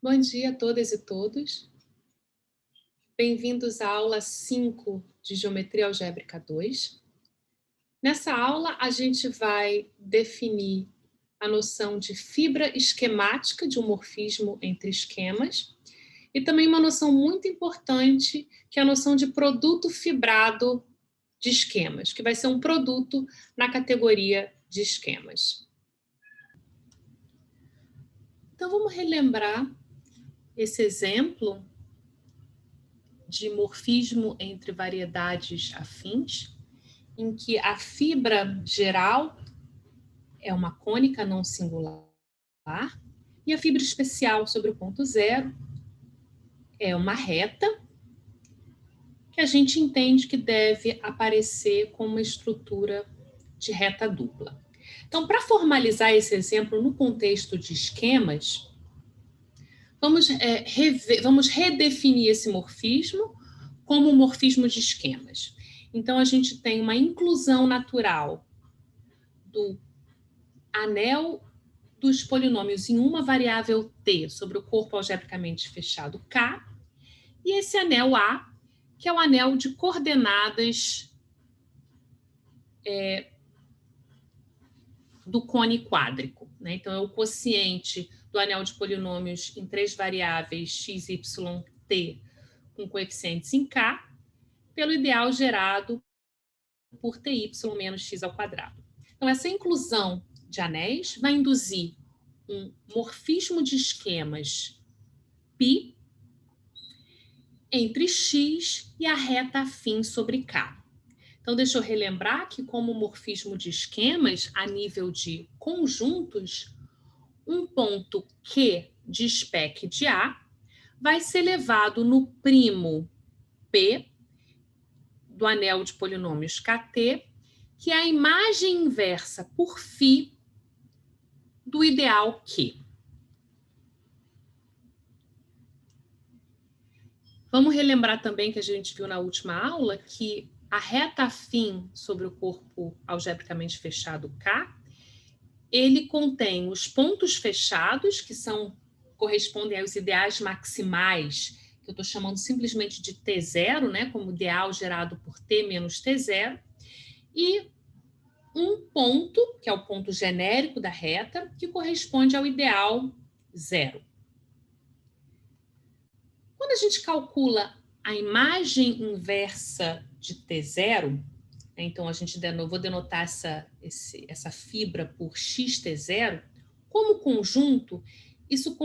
Bom dia a todas e todos. Bem-vindos à aula 5 de Geometria Algébrica 2. Nessa aula, a gente vai definir a noção de fibra esquemática de um morfismo entre esquemas e também uma noção muito importante, que é a noção de produto fibrado de esquemas, que vai ser um produto na categoria de esquemas. Então, vamos relembrar esse exemplo de morfismo entre variedades afins, em que a fibra geral é uma cônica não singular e a fibra especial sobre o ponto zero é uma reta que a gente entende que deve aparecer com uma estrutura de reta dupla. Então, para formalizar esse exemplo no contexto de esquemas, vamos redefinir esse morfismo como um morfismo de esquemas. Então, a gente tem uma inclusão natural do anel dos polinômios em uma variável t sobre o corpo algebricamente fechado K, e esse anel A, que é o anel de coordenadas do cone quádrico, né? Então, é o quociente do anel de polinômios em três variáveis x, y, t, com coeficientes em K, pelo ideal gerado por ty menos x ao quadrado. Então, essa inclusão de anéis vai induzir um morfismo de esquemas π entre x e a reta afim sobre K. Então, deixa eu relembrar que, como morfismo de esquemas, a nível de conjuntos, um ponto Q de spec de A vai ser levado no primo P do anel de polinômios KT, que é a imagem inversa por φ do ideal Q. Vamos relembrar também que a gente viu na última aula que a reta afim sobre o corpo algebricamente fechado K, ele contém os pontos fechados, que correspondem aos ideais maximais, que eu estou chamando simplesmente de T0, né, como ideal gerado por T menos T0, e um ponto, que é o ponto genérico da reta, que corresponde ao ideal 0. Quando a gente calcula a imagem inversa de T0, então vou denotar essa fibra por xt0, como conjunto, isso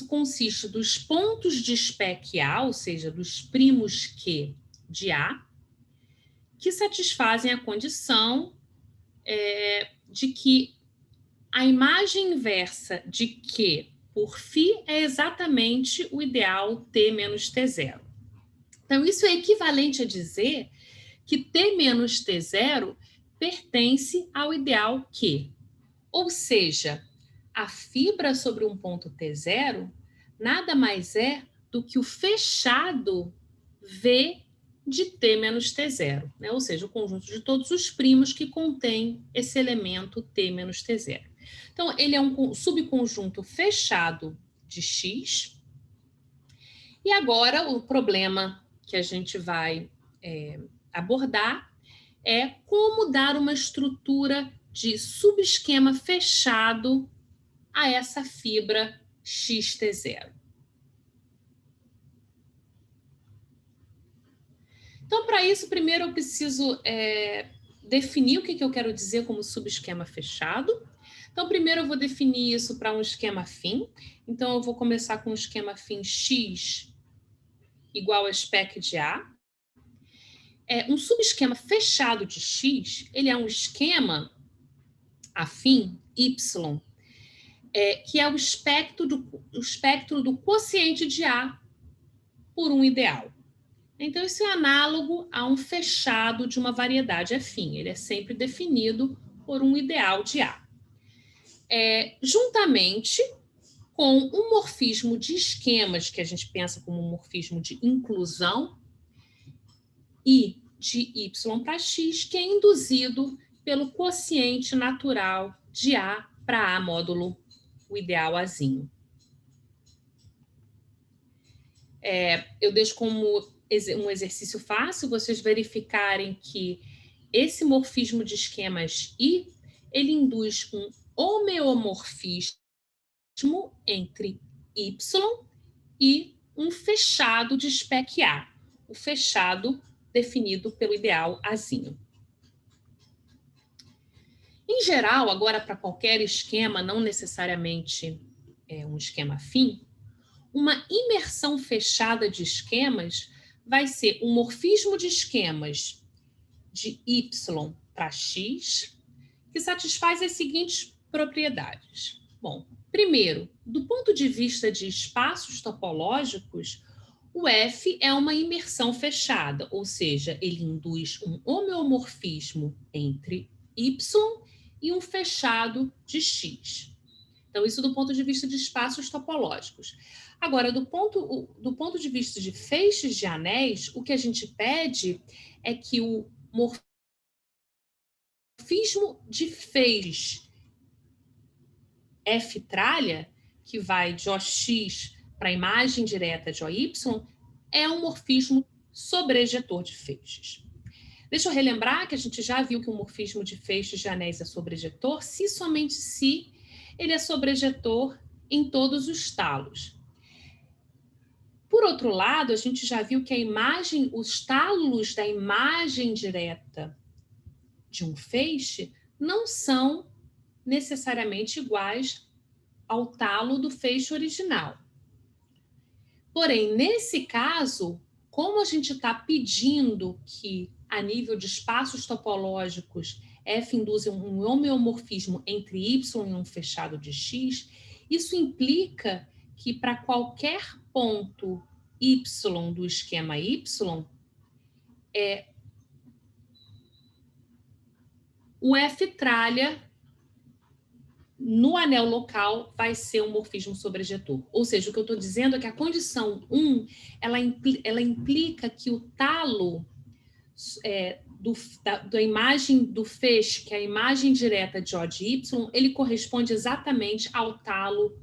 consiste dos pontos de spec A, ou seja, dos primos Q de A, que satisfazem a condição de que a imagem inversa de Q por φ é exatamente o ideal T menos T0. Então, isso é equivalente a dizer que T menos T0 pertence ao ideal Q. Ou seja, a fibra sobre um ponto T0 nada mais é do que o fechado V de T menos T0, né? Ou seja, o conjunto de todos os primos que contém esse elemento T menos T0. Então, ele é um subconjunto fechado de X. E agora, o problema que a gente vai abordar é como dar uma estrutura de subesquema fechado a essa fibra xt0. Então, para isso, primeiro eu preciso definir o que eu quero dizer como subesquema fechado. Então, primeiro eu vou definir isso para um esquema afim. Então, eu vou começar com um esquema afim x igual a spec de A. Um subesquema fechado de x, ele é um esquema afim y, que é o espectro do quociente de A por um ideal. Então, isso é análogo a um fechado de uma variedade afim. Ele é sempre definido por um ideal de A. Juntamente com um morfismo de esquemas, que a gente pensa como um morfismo de inclusão, I de y para x, que é induzido pelo quociente natural de A para A módulo o ideal Azinho. eu deixo como um exercício fácil vocês verificarem que esse morfismo de esquemas I, ele induz um homeomorfismo entre Y e um fechado de spec A, o fechado definido pelo ideal Azinho. Em geral, agora para qualquer esquema, não necessariamente um esquema afim, uma imersão fechada de esquemas vai ser um morfismo de esquemas de Y para X, que satisfaz as seguintes propriedades. Bom, primeiro, do ponto de vista de espaços topológicos, o F é uma imersão fechada, ou seja, ele induz um homeomorfismo entre Y e um fechado de X. Então, isso do ponto de vista de espaços topológicos. Agora, do ponto de vista de feixes de anéis, o que a gente pede é que o morfismo de feixes F tralha, que vai de OX para a imagem direta de OY, é um morfismo sobrejetor de feixes. Deixa eu relembrar que a gente já viu que o morfismo de feixes de anéis é sobrejetor se e somente se ele é sobrejetor em todos os talos. Por outro lado, a gente já viu que os talos da imagem direta de um feixe não são necessariamente iguais ao talo do feixe original. Porém, nesse caso, como a gente está pedindo que, a nível de espaços topológicos, F induza um homeomorfismo entre Y e um fechado de X, isso implica que para qualquer ponto Y do esquema Y, o F tralha no anel local vai ser um morfismo sobrejetor. Ou seja, o que eu estou dizendo é que a condição 1, ela implica que o talo da imagem do feixe, que é a imagem direta de O de Y, ele corresponde exatamente ao talo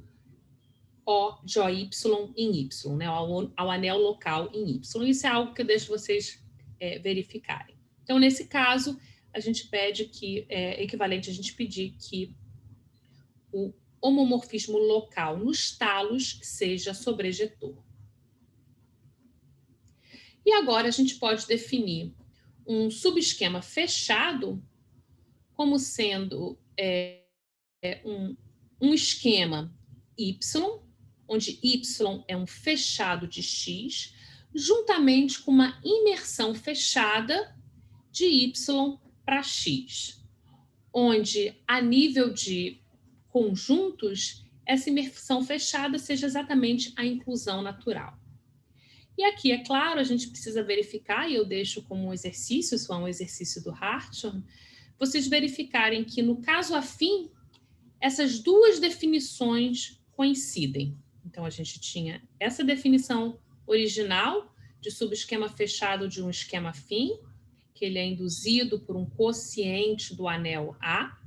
O de OY em Y, né? ao anel local em Y. Isso é algo que eu deixo vocês verificarem. Então, nesse caso, a gente pede que, equivalente a gente pedir que o homomorfismo local nos talos seja sobrejetor. E agora a gente pode definir um subesquema fechado como sendo um esquema Y, onde Y é um fechado de X, juntamente com uma imersão fechada de Y para X, onde a nível de conjuntos, essa imersão fechada seja exatamente a inclusão natural. E aqui, é claro, a gente precisa verificar, e eu deixo como um exercício, isso é um exercício do Hartshorne, vocês verificarem que, no caso afim, essas duas definições coincidem. Então, a gente tinha essa definição original de subesquema fechado de um esquema afim, que ele é induzido por um quociente do anel A,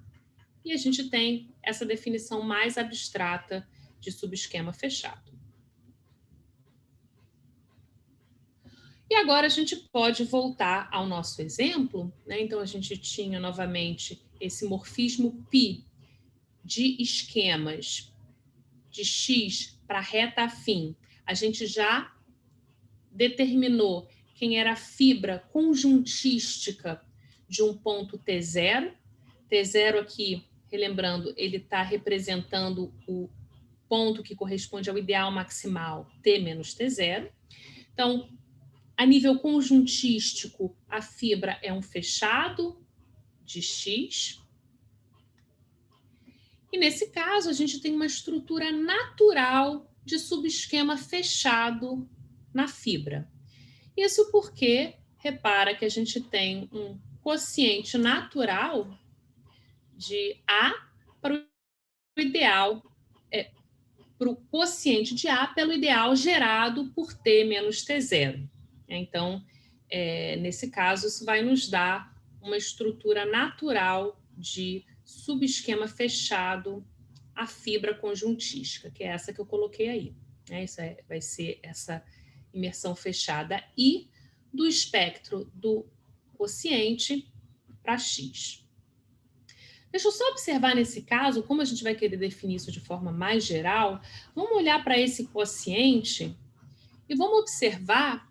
e a gente tem essa definição mais abstrata de subesquema fechado. E agora a gente pode voltar ao nosso exemplo, né? Então, a gente tinha novamente esse morfismo π de esquemas de X para reta afim. A gente já determinou quem era a fibra conjuntística de um ponto T0. T0 aqui, relembrando, ele está representando o ponto que corresponde ao ideal maximal T menos T0. Então, a nível conjuntístico, a fibra é um fechado de X. E nesse caso, a gente tem uma estrutura natural de subesquema fechado na fibra. Isso porque, repara que a gente tem um quociente natural de A para o ideal, para o quociente de A pelo ideal gerado por T menos T0. Então, nesse caso, isso vai nos dar uma estrutura natural de subesquema fechado à fibra conjuntística, que é essa que eu coloquei aí. Isso vai ser imersão fechada I, do espectro do quociente para X. Deixa eu só observar nesse caso, como a gente vai querer definir isso de forma mais geral, vamos olhar para esse quociente e vamos observar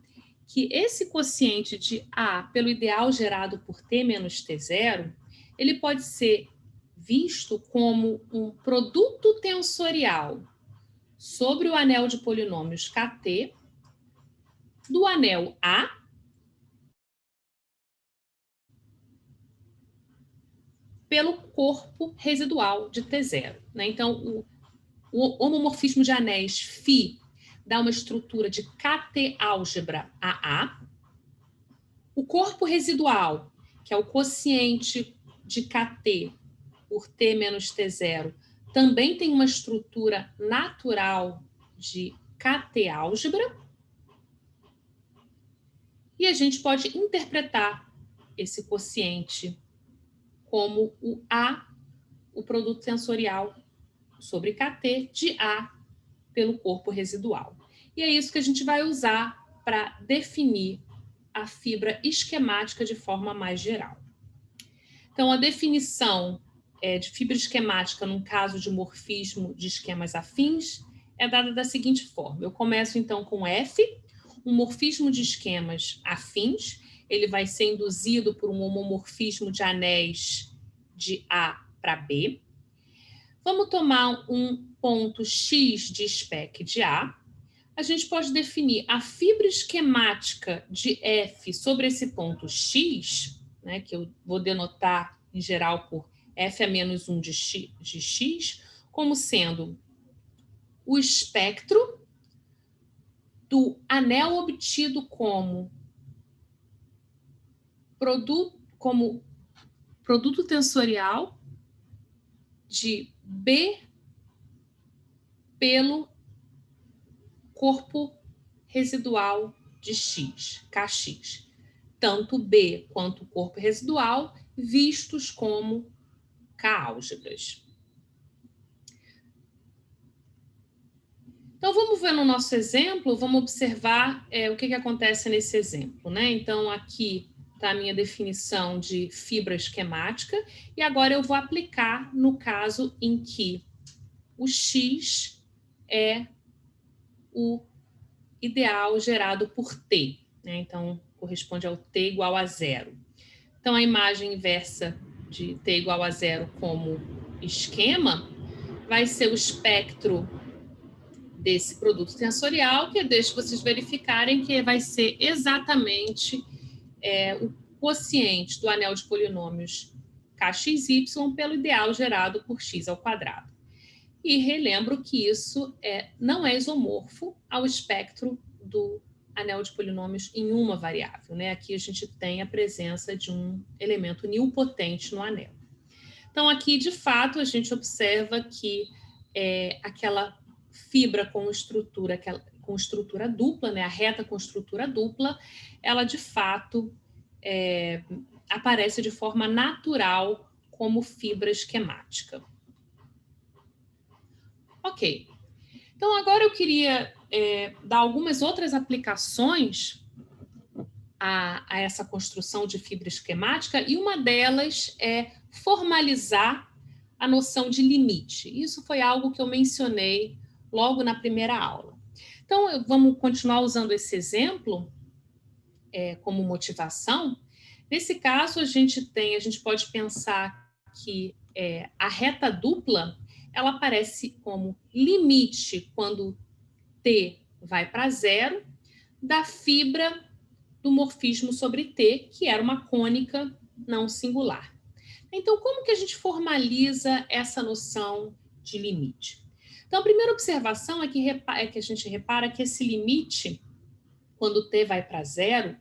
que esse quociente de A pelo ideal gerado por T menos T0, ele pode ser visto como um produto tensorial sobre o anel de polinômios KT do anel A pelo corpo residual de T0. Né? Então, o homomorfismo de anéis φ dá uma estrutura de KT álgebra AA. O corpo residual, que é o quociente de KT por T menos T0, também tem uma estrutura natural de KT álgebra. E a gente pode interpretar esse quociente como o A, o produto tensorial sobre KT de A pelo corpo residual. E é isso que a gente vai usar para definir a fibra esquemática de forma mais geral. Então, a definição de fibra esquemática num caso de morfismo de esquemas afins é dada da seguinte forma. Eu começo, então, com F, um morfismo de esquemas afins, ele vai ser induzido por um homomorfismo de anéis de A para B. Vamos tomar um ponto X de spec de A. A gente pode definir a fibra esquemática de F sobre esse ponto X, né, que eu vou denotar em geral por F a menos 1 de X, como sendo o espectro do anel obtido como produto tensorial de B pelo corpo residual de X, Kx. Tanto B quanto o corpo residual vistos como K-álgebras. Então, vamos ver no nosso exemplo, vamos observar o que acontece nesse exemplo. Né? Então, aqui está a minha definição de fibra esquemática, e agora eu vou aplicar no caso em que o X é o ideal gerado por T. Né? Então, corresponde ao T igual a 0. Então, a imagem inversa de T igual a 0 como esquema vai ser o espectro desse produto tensorial, que deixa vocês verificarem que vai ser exatamente o quociente do anel de polinômios kxy pelo ideal gerado por x ao quadrado. E relembro que isso não é isomorfo ao espectro do anel de polinômios em uma variável. Né? Aqui a gente tem a presença de um elemento nilpotente no anel. Então, aqui, de fato, a gente observa que aquela fibra com estrutura dupla, né? A reta com estrutura dupla, ela, de fato, aparece de forma natural como fibra esquemática. Ok. Então, agora eu queria dar algumas outras aplicações a essa construção de fibra esquemática, e uma delas é formalizar a noção de limite. Isso foi algo que eu mencionei logo na primeira aula. Então, vamos continuar usando esse exemplo como motivação. Nesse caso, a gente pode pensar que a reta dupla ela aparece como limite quando T vai para 0 da fibra do morfismo sobre T, que era uma cônica não singular. Então, como que a gente formaliza essa noção de limite? Então, a primeira observação é que a gente repara que esse limite, quando T vai para 0,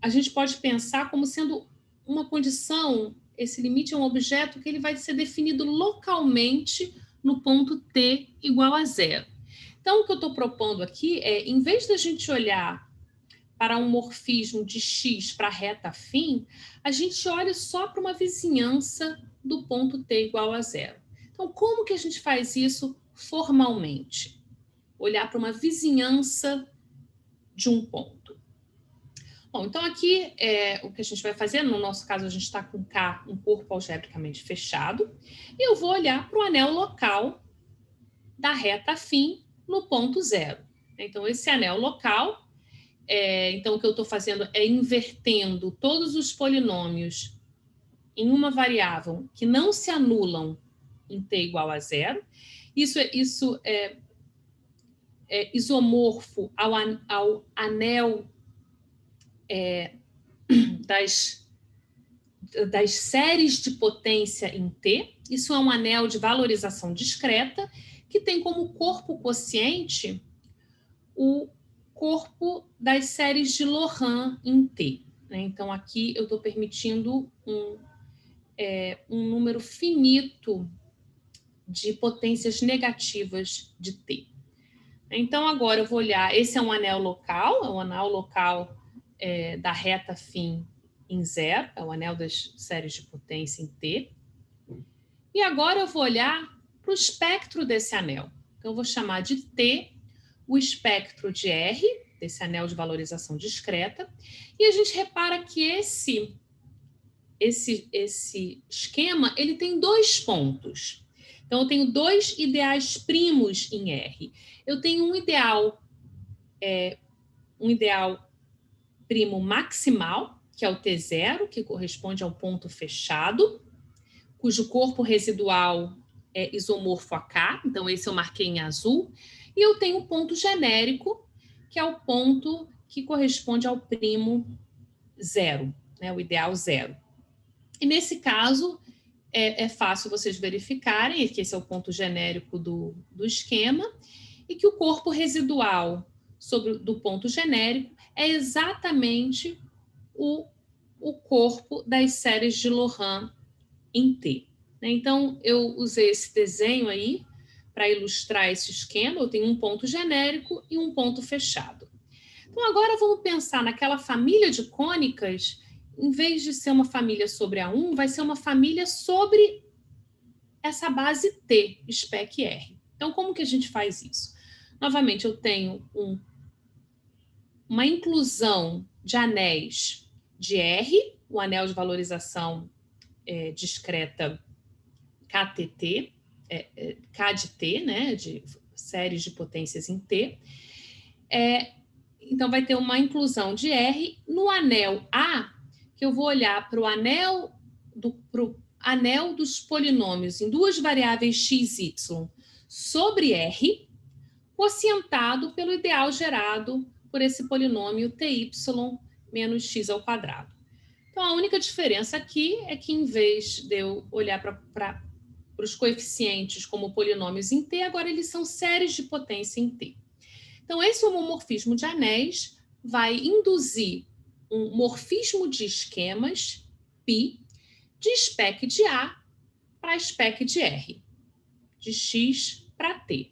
a gente pode pensar como sendo uma condição, esse limite é um objeto que ele vai ser definido localmente no ponto T igual a 0. Então, o que eu estou propondo aqui em vez da gente olhar para um morfismo de X para a reta fim, a gente olha só para uma vizinhança do ponto T igual a 0. Então, como que a gente faz isso formalmente? olhar para uma vizinhança de um ponto. Bom, então aqui o que a gente vai fazer, no nosso caso a gente está com K, um corpo algebricamente fechado, e eu vou olhar para o anel local da reta afim no ponto zero. Então esse anel local, então o que eu estou fazendo é invertendo todos os polinômios em uma variável que não se anulam em t igual a zero. Isso é isomorfo ao anel das séries de potência em T. Isso é um anel de valorização discreta que tem como corpo quociente o corpo das séries de Laurent em T. Então, aqui eu estou permitindo um número finito de potências negativas de T. Então, agora eu vou olhar, esse é um anel local, é um anel local da reta fim em zero, é o anel das séries de potência em T. E agora eu vou olhar para o espectro desse anel. Então, eu vou chamar de T o espectro de R, desse anel de valorização discreta, e a gente repara que esse esquema ele tem dois pontos. Então, eu tenho dois ideais primos em R. Eu tenho um ideal primo maximal, que é o T0, que corresponde ao ponto fechado, cujo corpo residual é isomorfo a K, então esse eu marquei em azul, e eu tenho um ponto genérico, que é o ponto que corresponde ao primo zero, né, o ideal zero. E nesse caso, é fácil vocês verificarem que esse é o ponto genérico do esquema, e que o corpo residual do ponto genérico é exatamente o corpo das séries de Laurent em T. Então, eu usei esse desenho aí para ilustrar esse esquema. Eu tenho um ponto genérico e um ponto fechado. Então, agora vamos pensar naquela família de cônicas, em vez de ser uma família sobre A1, vai ser uma família sobre essa base T, spec R. Então, como que a gente faz isso? Novamente, eu tenho uma inclusão de anéis de R, o anel de valorização discreta KTT, K de T, né, de séries de potências em T. Então, vai ter uma inclusão de R. No anel A, que eu vou olhar para o anel dos polinômios em duas variáveis x, y sobre R, quocientado pelo ideal gerado por esse polinômio ty menos x ao quadrado. Então, a única diferença aqui é que, em vez de eu olhar para os coeficientes como polinômios em T, agora eles são séries de potência em T. Então, esse homomorfismo de anéis vai induzir um morfismo de esquemas, π, de spec de A para spec de R, de X para T.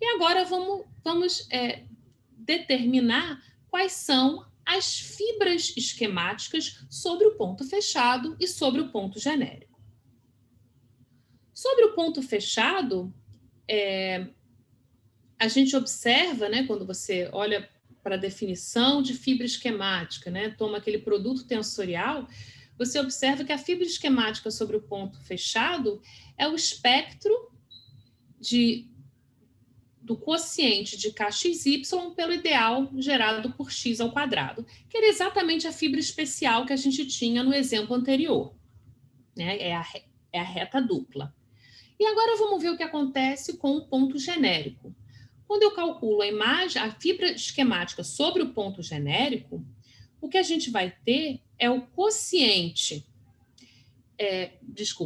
E agora vamos determinar quais são as fibras esquemáticas sobre o ponto fechado e sobre o ponto genérico. Sobre o ponto fechado, a gente observa, né, quando você olha para a definição de fibra esquemática, né, toma aquele produto tensorial, você observa que a fibra esquemática sobre o ponto fechado é o espectro do quociente de KXY pelo ideal gerado por x ao quadrado, que era exatamente a fibra especial que a gente tinha no exemplo anterior, né? É a reta dupla. E agora vamos ver o que acontece com o ponto genérico. Quando eu calculo a fibra esquemática sobre o ponto genérico, o que a gente vai ter é o quociente.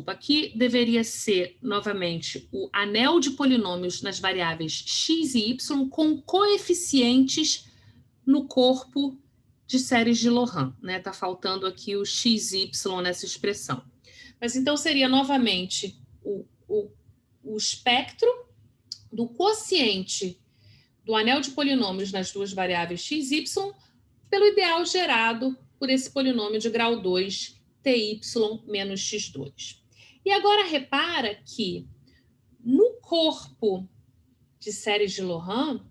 Aqui deveria ser, novamente, o anel de polinômios nas variáveis x e y com coeficientes no corpo de séries de Laurent, né? Tá faltando aqui o x e y nessa expressão. Mas então seria, novamente, o espectro do quociente do anel de polinômios nas duas variáveis x e y pelo ideal gerado por esse polinômio de grau 2, ty menos x2. E agora repara que no corpo de séries de Laurent,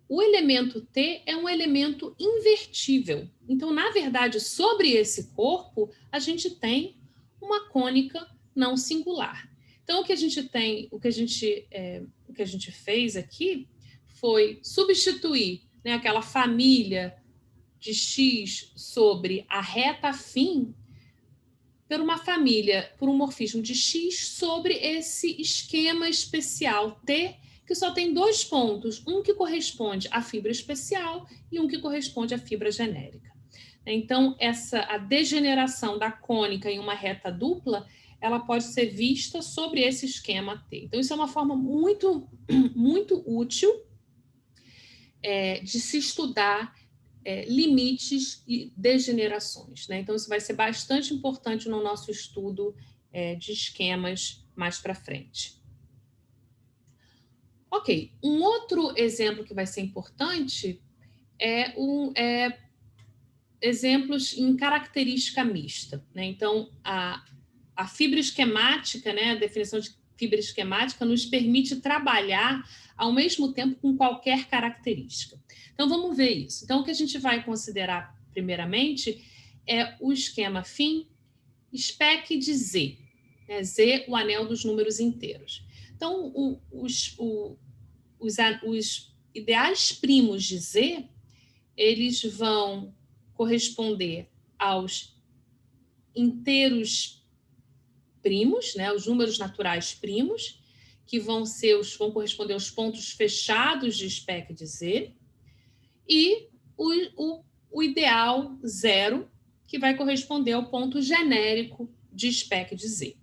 o elemento T é um elemento invertível. Então, na verdade, sobre esse corpo, a gente tem uma cônica não singular. Então, o que a gente fez aqui foi substituir, né, aquela família de X sobre a reta afim por uma família, por um morfismo de X sobre esse esquema especial T, que só tem 2 pontos, um que corresponde à fibra especial e um que corresponde à fibra genérica. Então, a degeneração da cônica em uma reta dupla, ela pode ser vista sobre esse esquema T. Então, isso é uma forma muito, muito útil de se estudar limites e degenerações, né? Então, isso vai ser bastante importante no nosso estudo de esquemas mais para frente. Ok, um outro exemplo que vai ser importante é exemplos em característica mista, né? Então, a fibra esquemática, né, a definição de fibra esquemática nos permite trabalhar ao mesmo tempo com qualquer característica. Então, vamos ver isso. Então, o que a gente vai considerar, primeiramente, é o esquema fim spec de Z. Né? Z, o anel dos números inteiros. Então, os ideais primos de Z, eles vão corresponder aos inteiros primos, né, os números naturais primos, que vão corresponder aos pontos fechados de spec de Z, e o ideal zero, que vai corresponder ao ponto genérico de spec de Z.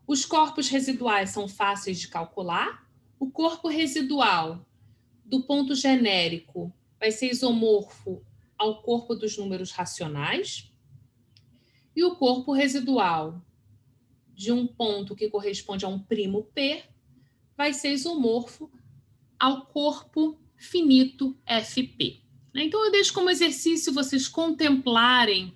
Os corpos residuais são fáceis de calcular. O corpo residual do ponto genérico vai ser isomorfo ao corpo dos números racionais. E o corpo residual de um ponto que corresponde a um primo P vai ser isomorfo ao corpo finito FP. Então, eu deixo como exercício vocês contemplarem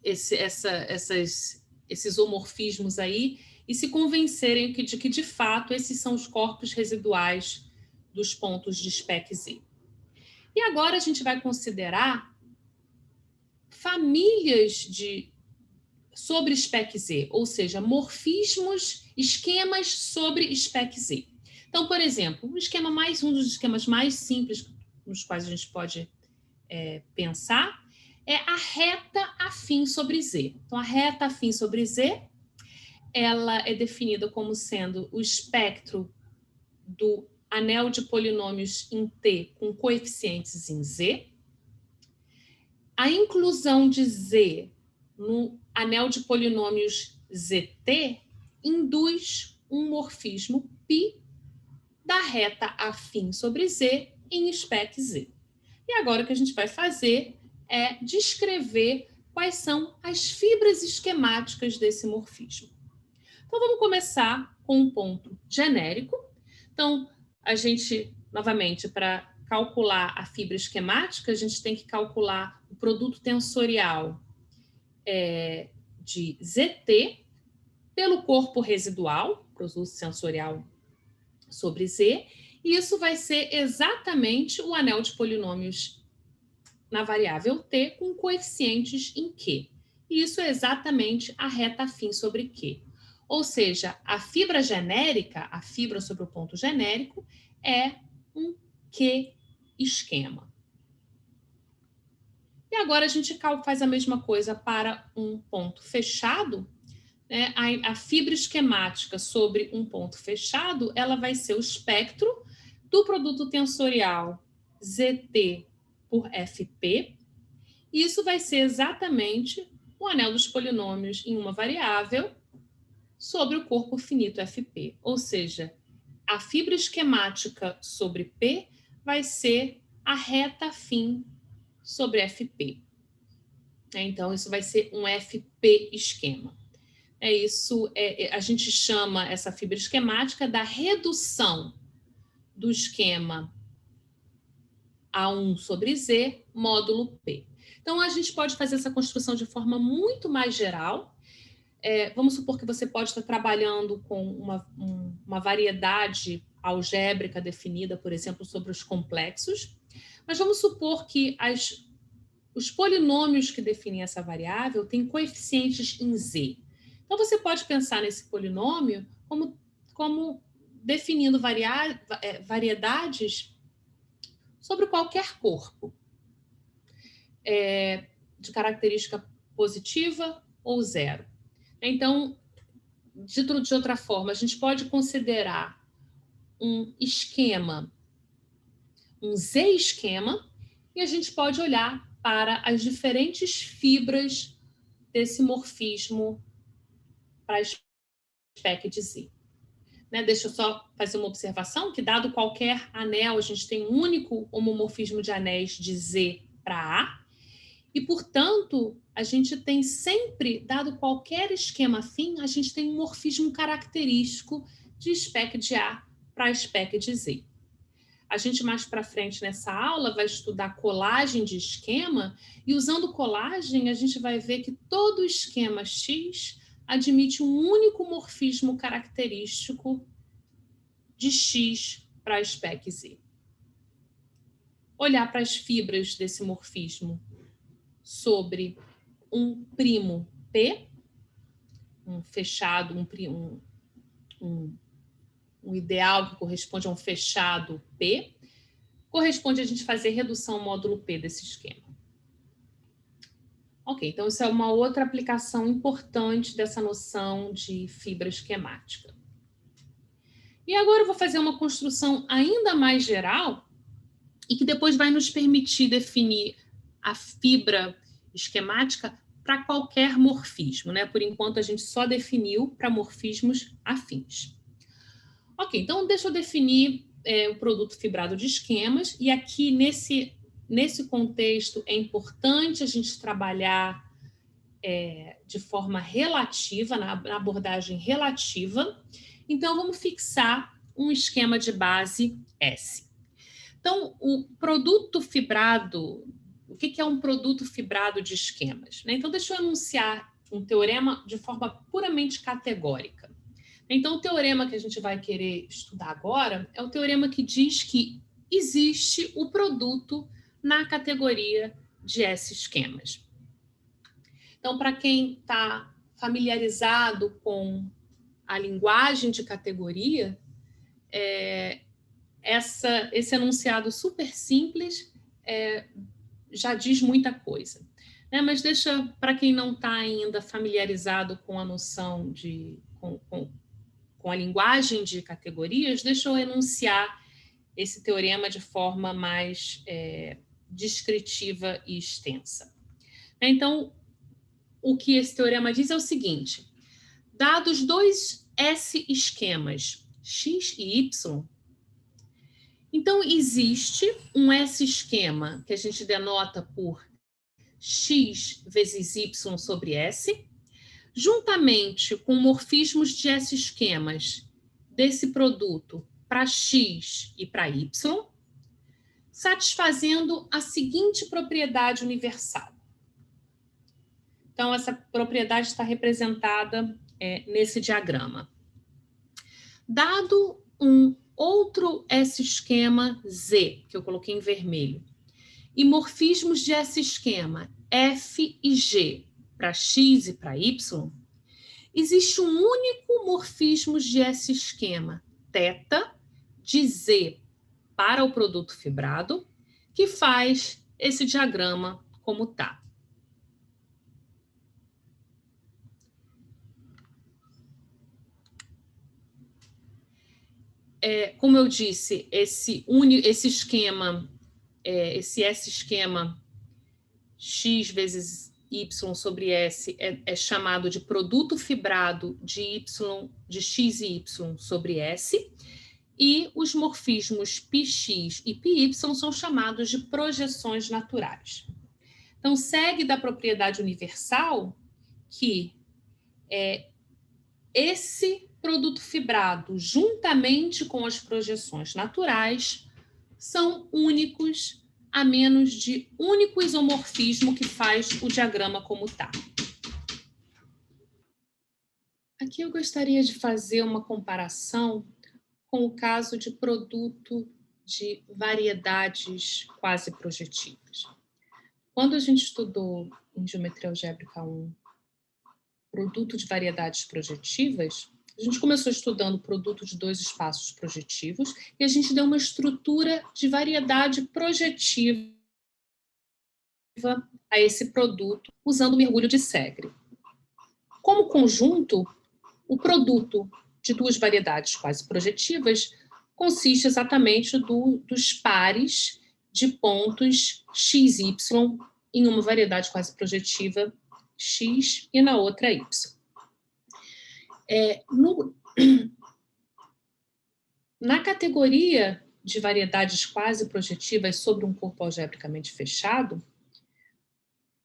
esses isomorfismos aí e se convencerem de que, de fato, esses são os corpos residuais dos pontos de spec Z. E agora a gente vai considerar famílias sobre spec Z, ou seja, morfismos, esquemas sobre spec Z. Então, por exemplo, um dos esquemas mais simples nos quais a gente pode pensar é a reta afim sobre Z. Então, a reta afim sobre Z, ela é definida como sendo o espectro do anel de polinômios em T com coeficientes em Z. A inclusão de Z no anel de polinômios ZT induz um morfismo π da reta afim sobre Z em spec Z. E agora o que a gente vai fazer é descrever quais são as fibras esquemáticas desse morfismo. Então, vamos começar com um ponto genérico. Então, a gente, novamente, para calcular a fibra esquemática, a gente tem que calcular o produto tensorial de ZT pelo corpo residual, produto sensorial sobre Z, e isso vai ser exatamente o anel de polinômios na variável T com coeficientes em Q. E isso é exatamente a reta afim sobre Q. Ou seja, a fibra genérica, a fibra sobre o ponto genérico, é um Q esquema. E agora a gente faz a mesma coisa para um ponto fechado. Né? A fibra esquemática sobre um ponto fechado, ela vai ser o espectro do produto tensorial ZT por FP. E isso vai ser exatamente o anel dos polinômios em uma variável sobre o corpo finito FP. Ou seja, a fibra esquemática sobre P vai ser a reta afim sobre FP. Então, isso vai ser um FP esquema. A gente chama essa fibra esquemática da redução do esquema A1 sobre Z, módulo P. Então, a gente pode fazer essa construção de forma muito mais geral. Vamos supor que você pode estar trabalhando com uma variedade algébrica definida, por exemplo, sobre os complexos, mas vamos supor que os polinômios que definem essa variável têm coeficientes em z. Então, você pode pensar nesse polinômio como definindo variedades sobre qualquer corpo, de característica positiva ou zero. Então, dito de outra forma, a gente pode considerar um esquema, um z-esquema, e a gente pode olhar para as diferentes fibras desse morfismo para a spec de z. Deixa eu só fazer uma observação, que dado qualquer anel, a gente tem um único homomorfismo de anéis de z para A, e, portanto, a gente tem sempre, dado qualquer esquema afim, a gente tem um morfismo característico de spec de A para spec de Z. A gente, mais para frente nessa aula, vai estudar colagem de esquema, e usando colagem, a gente vai ver que todo esquema X admite um único morfismo característico de X para spec Z. Olhar para as fibras desse morfismo sobre um primo P, um fechado, um ideal que corresponde a um fechado P, corresponde a gente fazer redução módulo P desse esquema. Ok, então isso é uma outra aplicação importante dessa noção de fibra esquemática. E agora eu vou fazer uma construção ainda mais geral e que depois vai nos permitir definir a fibra esquemática para qualquer morfismo, Por enquanto, a gente só definiu para morfismos afins. Ok, então deixa eu definir o produto fibrado de esquemas, e aqui nesse contexto é importante a gente trabalhar de forma relativa, na abordagem relativa. Então, vamos fixar um esquema de base S. Então, o produto fibrado, o que é um produto fibrado de esquemas? Então, deixa eu enunciar um teorema de forma puramente categórica. Então, o teorema que a gente vai querer estudar agora é o teorema que diz que existe o produto na categoria de S-esquemas. Então, para quem está familiarizado com a linguagem de categoria, esse enunciado super simples já diz muita coisa. Mas deixa, para quem não está ainda familiarizado com a noção com a linguagem de categorias, deixa eu enunciar esse teorema de forma mais descritiva e extensa. Então, o que esse teorema diz é o seguinte: dados dois S-esquemas, X e Y, então existe um S-esquema que a gente denota por X vezes Y sobre S, juntamente com morfismos de S-esquemas desse produto para X e para Y, satisfazendo a seguinte propriedade universal. Então, essa propriedade está representada nesse diagrama. Dado um outro S-esquema Z, que eu coloquei em vermelho, e morfismos de S-esquema F e G para X e para Y, existe um único morfismo de S-esquema θ de Z para o produto fibrado, que faz esse diagrama como está. Como eu disse, esse esquema, esse S-esquema X vezes Y sobre S é chamado de produto fibrado de X e Y sobre S, e os morfismos πx e πy são chamados de projeções naturais. Então, segue da propriedade universal que esse produto fibrado, juntamente com as projeções naturais, são únicos, a menos de único isomorfismo que faz o diagrama como está. Aqui eu gostaria de fazer uma comparação com o caso de produto de variedades quase projetivas. Quando a gente estudou em geometria algébrica 1 produto de variedades projetivas, a gente começou estudando o produto de dois espaços projetivos e a gente deu uma estrutura de variedade projetiva a esse produto usando o mergulho de Segre. Como conjunto, o produto de duas variedades quase projetivas consiste exatamente dos pares de pontos x, y em uma variedade quase projetiva x e na outra y. Na categoria de variedades quase projetivas sobre um corpo algebricamente fechado,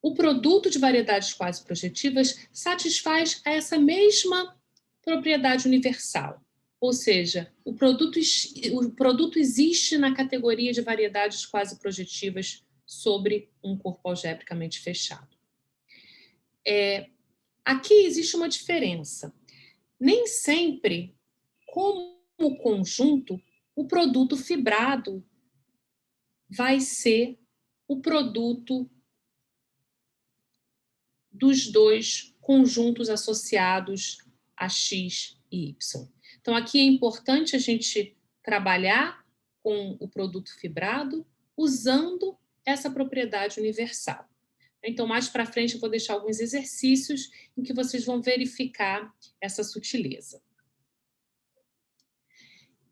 o produto de variedades quase projetivas satisfaz a essa mesma propriedade universal. Ou seja, o produto existe na categoria de variedades quase projetivas sobre um corpo algebricamente fechado. Aqui existe uma diferença. Nem sempre, como conjunto, o produto fibrado vai ser o produto dos dois conjuntos associados a x e y. Então, aqui é importante a gente trabalhar com o produto fibrado usando essa propriedade universal. Então, mais para frente, eu vou deixar alguns exercícios em que vocês vão verificar essa sutileza.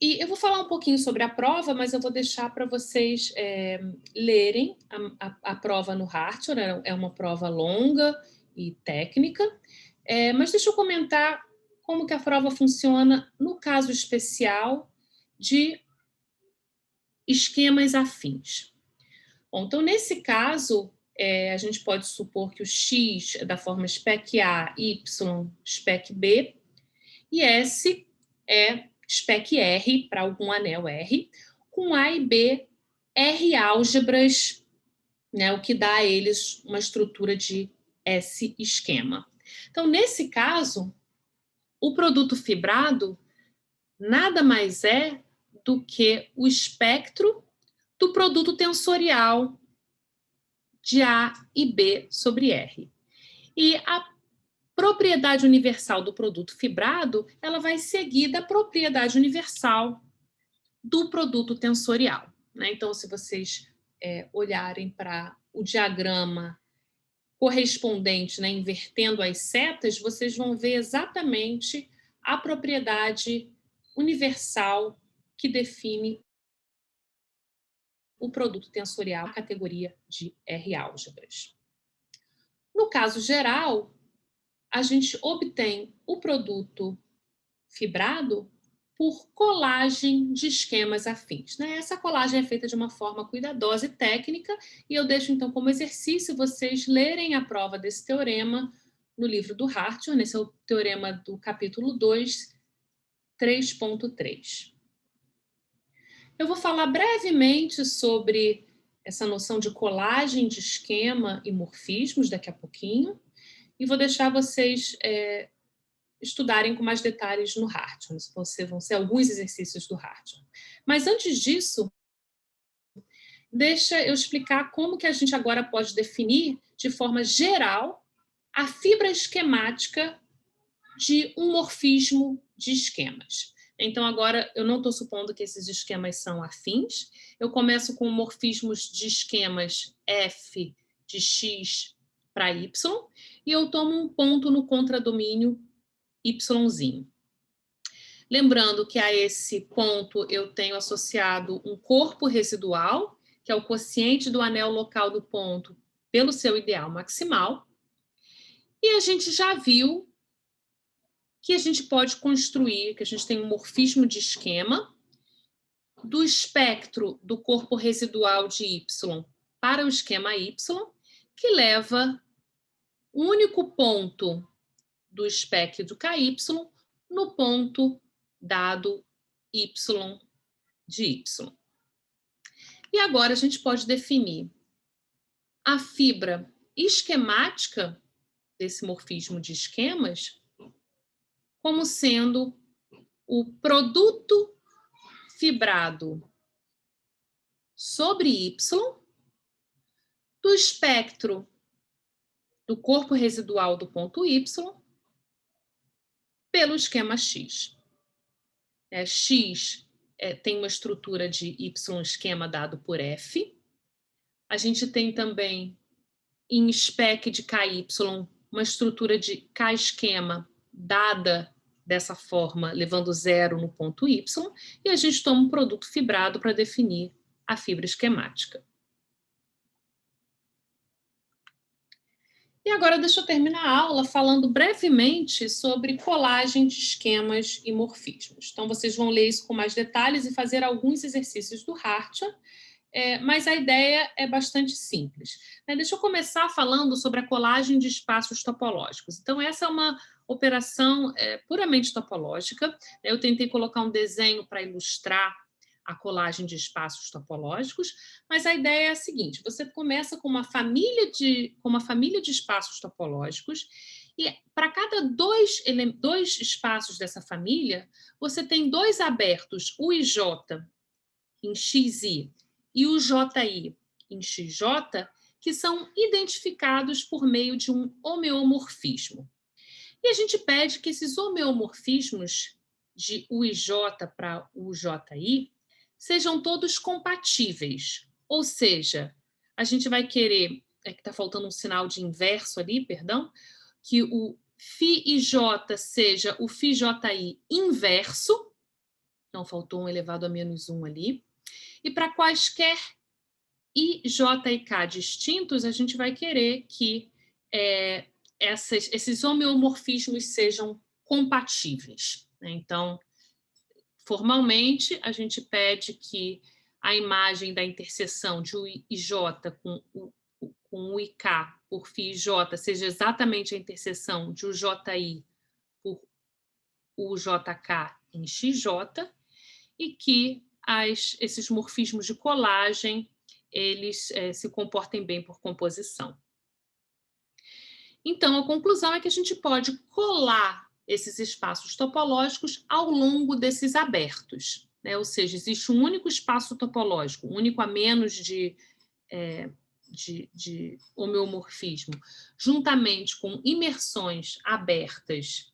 E eu vou falar um pouquinho sobre a prova, mas eu vou deixar para vocês lerem a prova no Hartior. É uma prova longa e técnica, mas deixa eu comentar como que a prova funciona no caso especial de esquemas afins. Bom, então, nesse caso, a gente pode supor que o x é da forma spec A, y, spec B, e S é spec R, para algum anel R, com A e B R álgebras, né, o que dá a eles uma estrutura de S esquema. Então, nesse caso, o produto fibrado nada mais é do que o espectro do produto tensorial de A e B sobre R. E a propriedade universal do produto fibrado, ela vai seguir da propriedade universal do produto tensorial, né? Então, se vocês olharem para o diagrama correspondente, né, invertendo as setas, vocês vão ver exatamente a propriedade universal que define o produto tensorial, a categoria de R-álgebras. No caso geral, a gente obtém o produto fibrado por colagem de esquemas afins, né? Essa colagem é feita de uma forma cuidadosa e técnica, e eu deixo, então, como exercício vocês lerem a prova desse teorema no livro do Hartior. Esse é o teorema do capítulo 2, 3.3. Eu vou falar brevemente sobre essa noção de colagem de esquema e morfismos daqui a pouquinho, e vou deixar vocês estudarem com mais detalhes no Hartior. Vão ser alguns exercícios do Hartior. Mas antes disso, deixa eu explicar como que a gente agora pode definir de forma geral a fibra esquemática de um morfismo de esquemas. Então, agora, eu não estou supondo que esses esquemas são afins. Eu começo com morfismos de esquemas F de X para Y, e eu tomo um ponto no contradomínio Yzinho. Lembrando que a esse ponto eu tenho associado um corpo residual, que é o quociente do anel local do ponto pelo seu ideal maximal. E a gente já viu que a gente pode construir, que a gente tem um morfismo de esquema do espectro do corpo residual de Y para o esquema Y, que leva o único ponto do espectro do KY no ponto dado Y de Y. E agora a gente pode definir a fibra esquemática desse morfismo de esquemas como sendo o produto fibrado sobre Y do espectro do corpo residual do ponto Y pelo esquema X. X tem uma estrutura de Y esquema dado por F. A gente tem também, em spec de KY, uma estrutura de K esquema dada dessa forma, levando zero no ponto Y, e a gente toma um produto fibrado para definir a fibra esquemática. E agora deixa eu terminar a aula falando brevemente sobre colagem de esquemas e morfismos. Então, vocês vão ler isso com mais detalhes e fazer alguns exercícios do Hartmann, mas a ideia é bastante simples. Deixa eu começar falando sobre a colagem de espaços topológicos. Então, essa é uma operação puramente topológica. Eu tentei colocar um desenho para ilustrar a colagem de espaços topológicos, mas a ideia é a seguinte: você começa com uma família de espaços topológicos, e para cada dois espaços dessa família, você tem dois abertos, o IJ em XI e o JI em XJ, que são identificados por meio de um homeomorfismo. E a gente pede que esses homeomorfismos de UIJ para UJI sejam todos compatíveis. Ou seja, a gente vai querer, que está faltando um sinal de inverso ali, perdão, que o φIJ seja o φJI inverso, então faltou um elevado a menos 1 ali, e para quaisquer I, J e K distintos, a gente vai querer que esses homeomorfismos sejam compatíveis. Então, formalmente, a gente pede que a imagem da interseção de IJ com o IK por φJ seja exatamente a interseção de UJI por UJK em XJ, e que esses morfismos de colagem eles se comportem bem por composição. Então, a conclusão é que a gente pode colar esses espaços topológicos ao longo desses abertos, ou seja, existe um único espaço topológico, um único a menos de homeomorfismo, juntamente com imersões abertas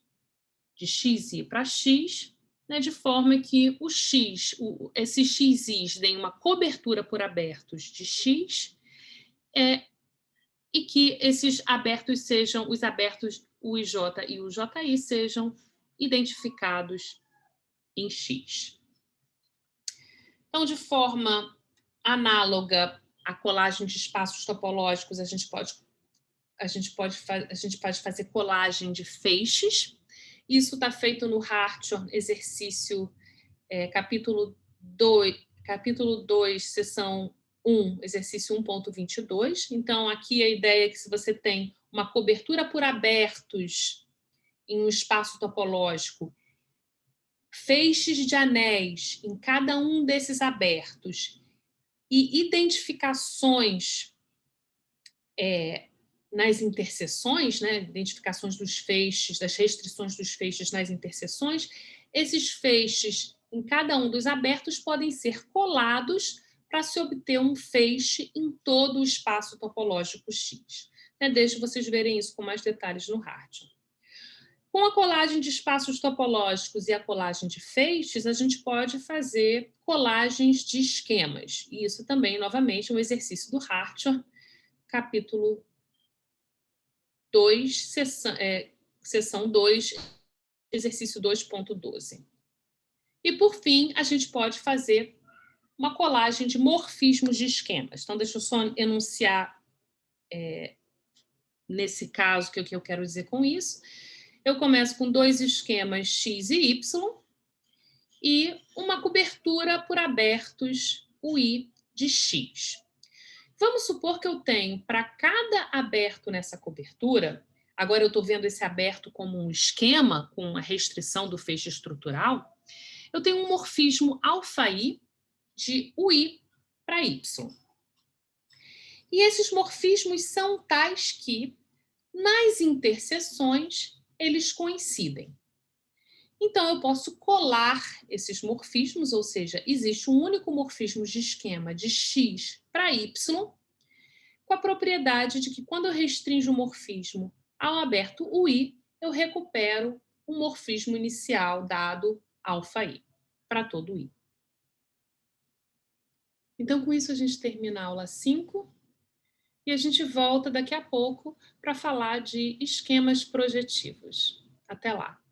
de XI para X, de forma que esses XIs deem uma cobertura por abertos de X, e que esses abertos sejam, os abertos UIJ e UJI sejam identificados em X. Então, de forma análoga à colagem de espaços topológicos, a gente pode fazer colagem de feixes. Isso está feito no Hartmann, exercício capítulo 2, seção 1, exercício 1.22. Então, aqui a ideia é que se você tem uma cobertura por abertos em um espaço topológico, feixes de anéis em cada um desses abertos e identificações nas interseções, identificações dos feixes, das restrições dos feixes nas interseções, esses feixes em cada um dos abertos podem ser colados para se obter um feixe em todo o espaço topológico X. Deixo vocês verem isso com mais detalhes no Hartmann. Com a colagem de espaços topológicos e a colagem de feixes, a gente pode fazer colagens de esquemas. E isso também, novamente, é um exercício do Hartmann, capítulo 2, seção 2, exercício 2.12. E, por fim, a gente pode fazer uma colagem de morfismos de esquemas. Então, deixa eu só enunciar, nesse caso, o que eu quero dizer com isso. Eu começo com dois esquemas X e Y e uma cobertura por abertos UI de X. Vamos supor que eu tenho, para cada aberto nessa cobertura, agora eu estou vendo esse aberto como um esquema, com uma restrição do feixe estrutural, eu tenho um morfismo alfa-I de UI para Y. E esses morfismos são tais que, nas interseções, eles coincidem. Então, eu posso colar esses morfismos, ou seja, existe um único morfismo de esquema de x para y, com a propriedade de que quando eu restringo o morfismo ao aberto o i, eu recupero o morfismo inicial dado αi, para todo i. Então, com isso, a gente termina a aula 5 e a gente volta daqui a pouco para falar de esquemas projetivos. Até lá!